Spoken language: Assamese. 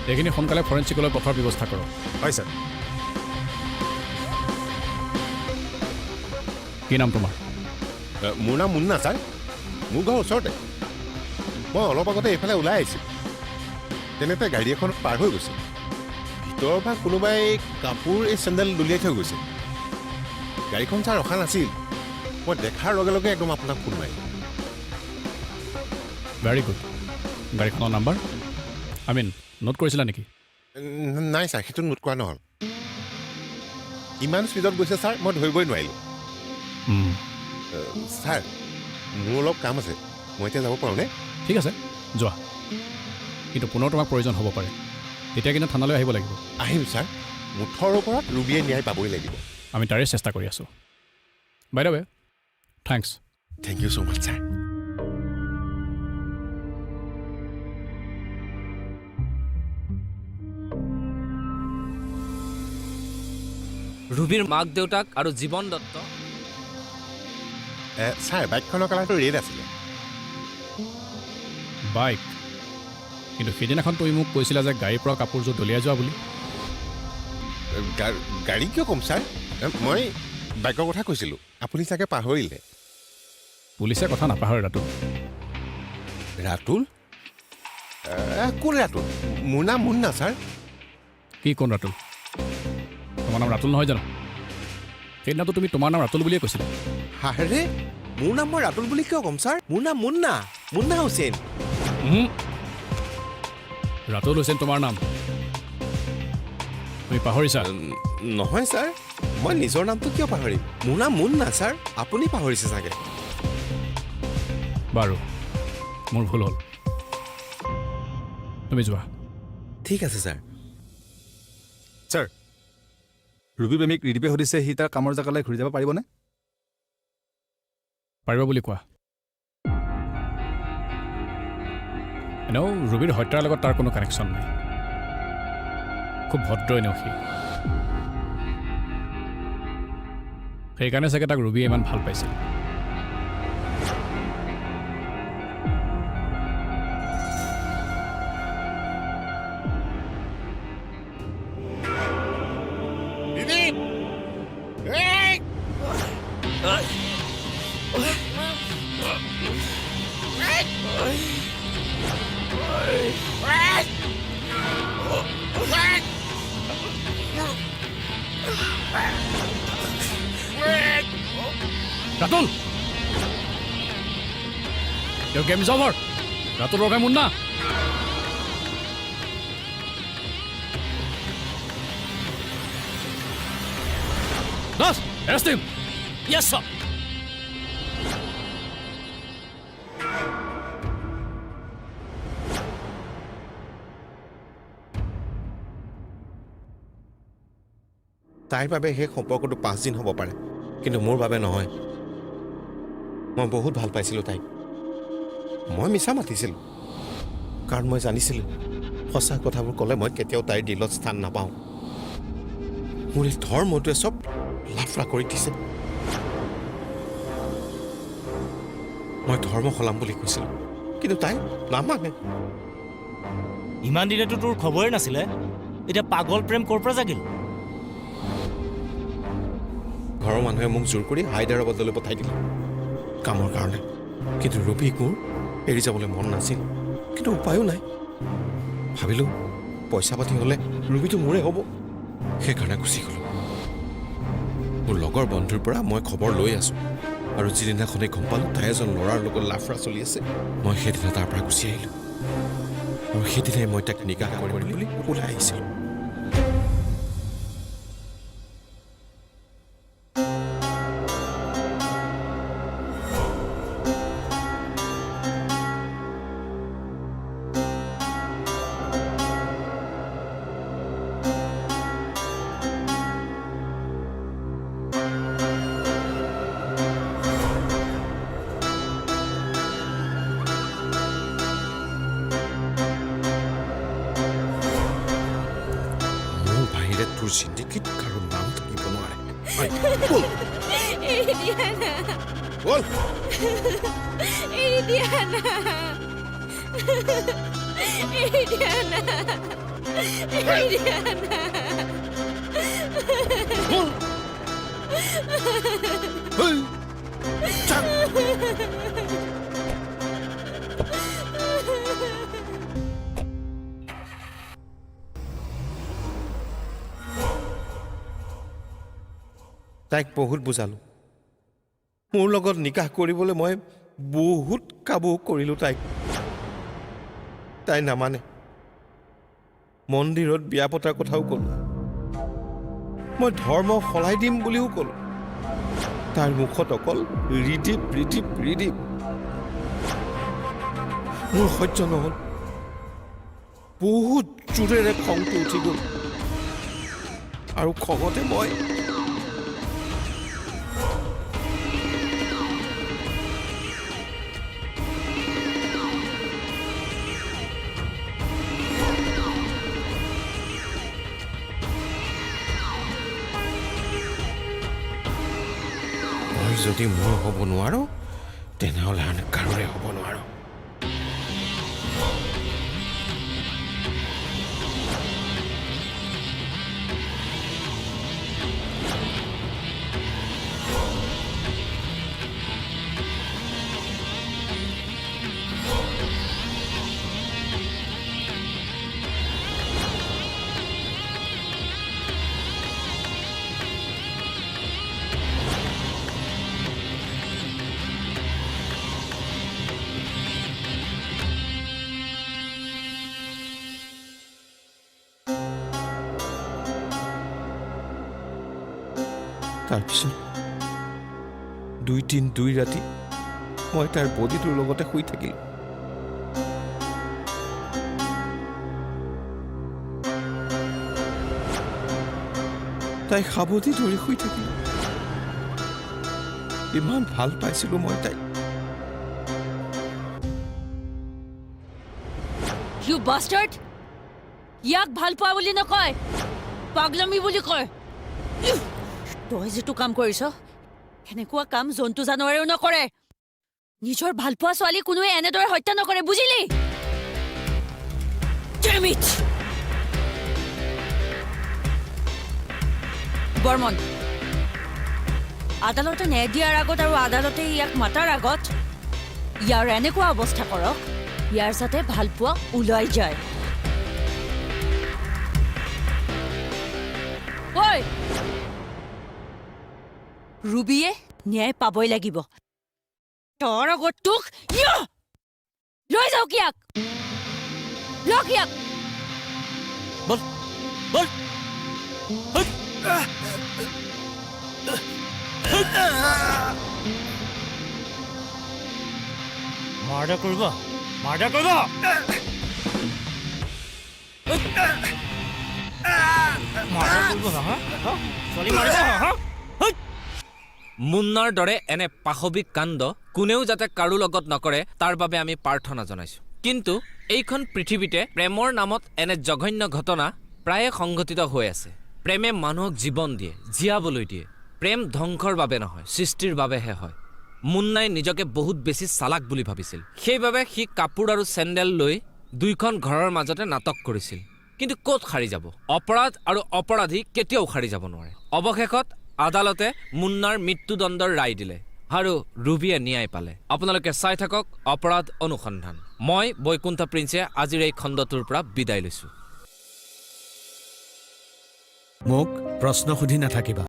এইখিনি সোনকালে ফৰেনচিকলৈ পঠোৱাৰ ব্যৱস্থা কৰক। হয় ছাৰ। কি নাম তোমাৰ? মোৰ নাম মুন্না ছাৰ। মোৰ ঘৰ ওচৰতে। মই অলপ আগতে এইফালে ওলাই আহিছোঁ, তেনেতে গাড়ী এখন পাৰ হৈ গৈছে। ভিতৰৰ পৰা কোনোবাই কাপোৰ এই চেণ্ডেল দলিয়াই থৈ গৈছে। গাড়ীখন ছাৰ ৰখা নাছিল। মই দেখাৰ লগে লগে একদম আপোনাক ফোন মাৰিলোঁ। Very good. গাড়ীখনৰ নাম্বাৰ নোট কৰিছিলা নেকি? নাই ছাৰ, সেইটো নোট কৰা নহ'ল। ইমান স্পীডত গৈছে ছাৰ, মই ধৰিবই নোৱাৰিলোঁ। ছাৰ, মোৰ অলপ কাম আছে, মই এতিয়া যাব পাৰোঁনে? ঠিক আছে, যোৱা। কিন্তু পুনৰ তোমাক প্ৰয়োজন হ'ব পাৰে, তেতিয়া কিন্তু থানালৈ আহিব লাগিব। আহিম ছাৰ। মুঠৰ ওপৰত ৰুবিয়ে ন্যায় পাবই লাগিব। আমি তাৰে চেষ্টা কৰি আছোঁ। By the way, thanks. Thank you so' much sir. ৰুবিৰ মাক দেউতাক আৰু জীৱন দত্ত। ছাৰ, বাইকখনৰ কালাৰটো ৰেড আছিলে। বাইক? কিন্তু সেইদিনাখন তুমি মোক কৈছিলা যে গাড়ীৰ পৰা কাপোৰযোৰ দলিয়াই যোৱা বুলি। গাড়ী কিয় ক'ম ছাৰ? মই বাইকৰ কথা কৈছিলোঁ, আপুনি চাগে পাহৰিলে। পুলিচে কথা নাপাহৰে ৰাতুল। ৰাতুল? কোন ৰাতুল? মোৰ নাম মুন্না ছাৰ। কি কোন ৰাতুল? তোমাৰ নাম ৰাতুল নহয় জানো? সেইদিনাটো তুমি তোমাৰ নাম ৰাতুল বুলিয়ে কৈছিলা। হাৰে, মোৰ নাম মই ৰাতুল বুলি কিয় ক'ম ছাৰ? মোৰ নাম মুন্না, মুন্না হুছেইন। ৰাতুল হুছেইন তোমাৰ নাম, তুমি পাহৰিছা? নহয় ছাৰ, মই নিজৰ নামটো কিয় পাহৰিম? মোৰ নাম মুন্না ছাৰ, আপুনি পাহৰিছে চাগে। বাৰু, মোৰ ভুল হ'ল। তুমি যোৱা। ঠিক আছে ছাৰ। ছাৰ, ৰুবি প্ৰেমিক ৰিদীপে সুধিছে সি তাৰ কামৰ জেগালৈ ঘূৰি যাব পাৰিবনে? পাৰিব বুলি কোৱা। এনেও ৰুবিৰ হত্যাৰ লগত তাৰ কোনো কানেকশ্যন নাই। খুব ভদ্ৰ এনেও সি। সেইকাৰণে চাগে তাক ৰুবিয়ে ইমান ভাল পাইছিল। Ratul! Your game is over! Ratul ৰভাই Munna! Boss, arrest him! Yes, sir! তাইৰ বাবে সেই সম্পৰ্কটো 5 দিন হ'ব পাৰে, কিন্তু মোৰ বাবে নহয়। মই বহুত ভাল পাইছিলোঁ তাইক। মই মিছা মাতিছিলোঁ, কাৰণ মই জানিছিলোঁ সঁচা কথাবোৰ ক'লে মই কেতিয়াও তাইৰ দিলত স্থান নাপাওঁ। মোৰ এই ধৰ্মটোৱে চব লাফৰা কৰি দিছে। মই ধৰ্ম সলাম বুলি কৈছিলোঁ, কিন্তু তাই নামানে। ইমান দিনেতো তোৰ খবৰে নাছিলে, এতিয়া পাগল প্ৰেম ক'ৰ পৰা জাগিল? ঘৰৰ মানুহে মোক জোৰ কৰি হায়দৰাবাদলৈ পঠাই দিলে কামৰ কাৰণে। কিন্তু ৰুবিক মোৰ এৰি যাবলৈ মন নাছিল, কিন্তু উপায়ো নাই। ভাবিলোঁ পইচা পাতি হ'লে ৰুবিটো মোৰে হ'ব, সেইকাৰণে গুচি গ'লোঁ। মোৰ লগৰ বন্ধুৰ পৰা মই খবৰ লৈ আছোঁ, আৰু যিদিনাখনেই গম পালোঁ তাই এজন ল'ৰাৰ লগত লাফৰা চলি আছে, মই সেইদিনা তাৰ পৰা গুচি আহিলোঁ। আৰু সেইদিনাই মই তাক নিকাহ কৰিম বুলি ওলাই আহিছিলোঁ। তোৰ জিন্দেগীত কাৰো নাম থাকিব নোৱাৰে। এৰি দিয়া না, বল এৰি দিয়া না, এৰি দিয়া না। তাইক বহুত বুজালোঁ মোৰ লগত নিকাহ কৰিবলৈ মই বহুত কাবু কৰিলোঁ তাইক তাই নামানে মন্দিৰত বিয়া পতাৰ কথাও ক'লোঁ মই ধৰ্ম সলাই দিম বুলিও ক'লোঁ তাৰ মুখত অকল ৰিদীপ ৰিদীপ ৰিদীপ মোৰ সহ্য নহ'ল বহুত জোৰেৰে খংটো উঠি গ'ল আৰু খঙতে মই যদি মোৰ হ'ব নোৱাৰো তেনেহ'লে আন কাৰোৰে হ'ব নোৱাৰো তাৰপিছত 2 দিন 2 ৰাতি মই তাৰ বডিটোৰ লগতে শুই থাকিলোঁ তাই সাৱধি ধৰি শুই থাকিলোঁ ইমান ভাল পাইছিলোঁ মই তাইক You bastard! ইয়াক ভাল পোৱা বুলি নকয় পাগলামি বুলি কয় তই যিটো কাম কৰিছ এনেকুৱা কাম জন্তু জানোৱাৰেও নকৰে নিজৰ ভাল পোৱা ছোৱালী কোনোৱে এনেদৰে হত্যা নকৰে বুজিলি Damn it! বৰ্মন আদালতে ন্যায় দিয়াৰ আগত আৰু আদালতে ইয়াক মাতাৰ আগত ইয়াৰ এনেকুৱা অৱস্থা কৰক ইয়াৰ যাতে ভাল পোৱা ওলাই যায় ঐ ৰুবিয়ে ন্যায় পাবই লাগিব তোৰ আগত তোক লৈ যাও কিয়াক লক ইয়াক বল বল মাৰ্ডাৰ কৰিব মাৰ্ডাৰ কৰিব মাৰ্ডাৰ কৰিব হা ছোৱালী মাৰিব হা মুন্নাৰ দৰে এনে পাশবিক কাণ্ড কোনেও যাতে কাৰো লগত নকৰে তাৰ বাবে আমি প্ৰাৰ্থনা জনাইছোঁ কিন্তু এইখন পৃথিৱীতে প্ৰেমৰ নামত এনে জঘন্য ঘটনা প্ৰায়ে সংঘটিত হৈ আছে প্ৰেমে মানুহক জীৱন দিয়ে জীয়াবলৈ দিয়ে প্ৰেম ধ্বংসৰ বাবে নহয় সৃষ্টিৰ বাবেহে হয় মুন্নাই নিজকে বহুত বেছি চালাক বুলি ভাবিছিল সেইবাবে সি কাপোৰ আৰু চেণ্ডেল লৈ দুইখন ঘৰৰ মাজতে নাটক কৰিছিল কিন্তু ক'ত সাৰি যাব অপৰাধ আৰু অপৰাধী কেতিয়াও সাৰি যাব নোৱাৰে অৱশেষত আদালতে মুন্নাৰ মৃত্যুদণ্ডৰ ৰায় দিলে আৰু ৰুবিয়ে ন্যায় পালে আপোনালোকে চাই থাকক অপৰাধ অনুসন্ধান মই বৈকুণ্ঠ প্ৰিন্সে আজিৰ এই খণ্ডটোৰ পৰা বিদায় লৈছোঁ মোক প্ৰশ্ন সুধি নাথাকিবা